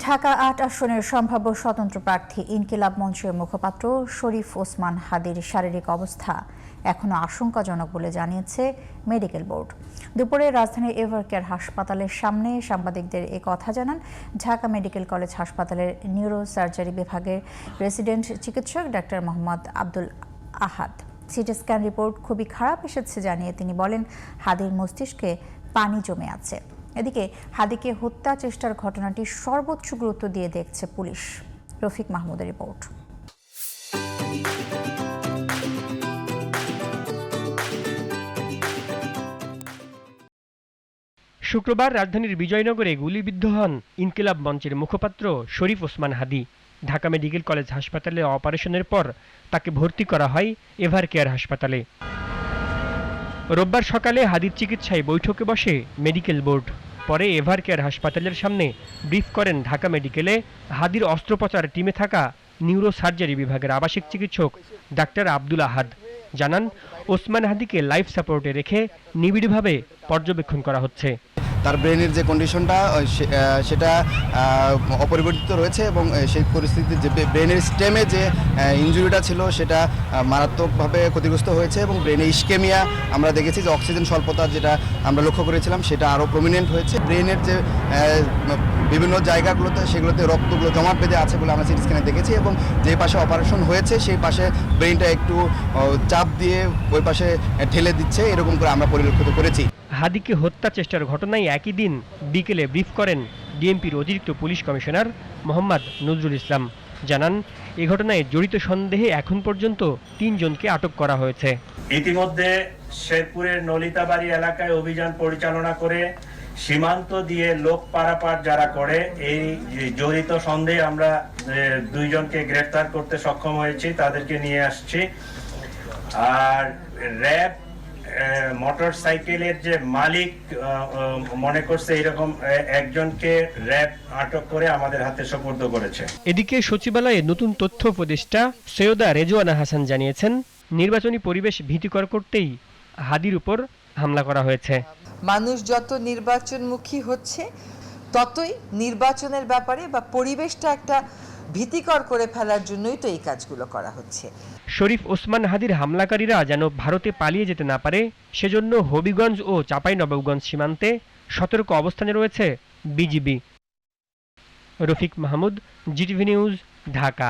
ঢাকা ৮ আসনের সম্ভাব্য স্বতন্ত্র প্রার্থী ইনকিলাব মঞ্চের মুখপাত্র শরীফ ওসমান হাদির শারীরিক অবস্থা এখনো আশঙ্কাজনক বলে জানিয়েছে মেডিকেল বোর্ড। দুপুরে রাজধানীর এভারকেয়ার হাসপাতালের সামনে সাংবাদিকদের এ কথা জানান ঢাকা মেডিকেল কলেজ হাসপাতালের নিউরো সার্জারি বিভাগের রেসিডেন্ট চিকিৎসক ডাক্তার মোহাম্মদ আব্দুল আহাদ। সিটি স্ক্যান রিপোর্ট খুবই খারাপ এসেছে জানিয়ে তিনি বলেন, হাদির মস্তিষ্কে পানি জমে আছে। এদিকে হাদিকে হত্যা চেষ্টার ঘটনাটি সর্বোচ্চ গুরুত্ব দিয়ে দেখছে পুলিশ। রফিক মাহমুদের রিপোর্ট। শুক্রবার রাজধানীর বিজয়নগরে গুলিবিদ্ধ হন ইনকিলাব মঞ্চের মুখপাত্র শরীফ ওসমান হাদি। ঢাকা মেডিকেল কলেজ হাসপাতালে অপারেশনের পর তাকে ভর্তি করা হয় এভারকেয়ার হাসপাতালে। রোববার সকালে হাদির চিকিৎসায় বৈঠকে বসে মেডিকেল বোর্ড। পরে এভারকেয়ার হাসপাতালের সামনে ব্রিফ করেন ঢাকা মেডিকেলে হাদির অস্ত্রোপচার টিমে থাকা নিউরো সার্জারি বিভাগের আবাসিক চিকিৎসক ডাক্তার আব্দুল আহাদ। জানান, ওসমান হাদিকে লাইফ সাপোর্টে রেখে নিবিড়ভাবে পর্যবেক্ষণ করা হচ্ছে। তার ব্রেনের যে কন্ডিশনটা সেটা অপরিবর্তিত রয়েছে এবং সেই পরিস্থিতিতে যে ব্রেনের স্টেমে যে ইনজুরিটা ছিল সেটা মারাত্মকভাবে ক্ষতিগ্রস্ত হয়েছে এবং ব্রেনে ইস্কেমিয়া আমরা দেখেছি যে অক্সিজেন স্বল্পতা যেটা আমরা লক্ষ্য করেছিলাম সেটা আরও প্রমিনেন্ট হয়েছে। ব্রেনের যে বিভিন্ন জায়গাগুলোতে সেগুলোতে রক্তগুলো জমাট বেঁধে আছে বলে আমরা সিটি স্ক্যানে দেখেছি এবং যে পাশে অপারেশন হয়েছে সেই পাশে ব্রেনটা একটু চাপ দিয়ে ওই পাশে ঠেলে দিচ্ছে, এরকম করে আমরা পরিলক্ষিত করেছি। হাদিকে হত্যা চেষ্টার ঘটনায় একই দিন বিকেলে ব্রিফ করেন ডিএমপির অতিরিক্ত পুলিশ কমিশনার মোহাম্মদ নজরুল ইসলাম। জানান, এই ঘটনায় জড়িত সন্দেহে এখন পর্যন্ত ৩ জনকে আটক করা হয়েছে। ইতিমধ্যে শেরপুরের নলিতাবাড়ি এলাকায় অভিযান পরিচালনা করে সীমান্ত দিয়ে লোক পারাপার যারা করে এই জড়িত সন্দেহে আমরা 2 জনকে গ্রেফতার করতে সক্ষম হয়েছি, তাদেরকে নিয়ে আসছি। আর র্যাব মোটরসাইকেলের যে মালিক মনে করছে এরকম একজনকে র্যাব আটক করে আমাদের হাতে সোপর্দ করেছে। এদিকে সচিবালয়ে নতুন তথ্য উপদেষ্টা সৈয়দা রেজওয়ানা হাসান জানিয়েছেন, নির্বাচনী পরিবেশ ভীতিকর করতেই হাদির উপর হামলা করা হয়েছে। মানুষ যত নির্বাচনমুখী হচ্ছে ততই নির্বাচনের ব্যাপারে বা পরিবেশটা একটা ভীতিকর করে ফেলার জন্যই তো এই কাজগুলো করা হচ্ছে। শরীফ ওসমান হাদির হামলাকারীরা যেন ভারতে পালিয়ে যেতে না পারে সেজন্য হবিগঞ্জ ও চাঁপাইনবাবগঞ্জ সীমান্তে সতর্ক অবস্থানে রয়েছে BGB. Rafiq Mahmud, GTV news, Dhaka.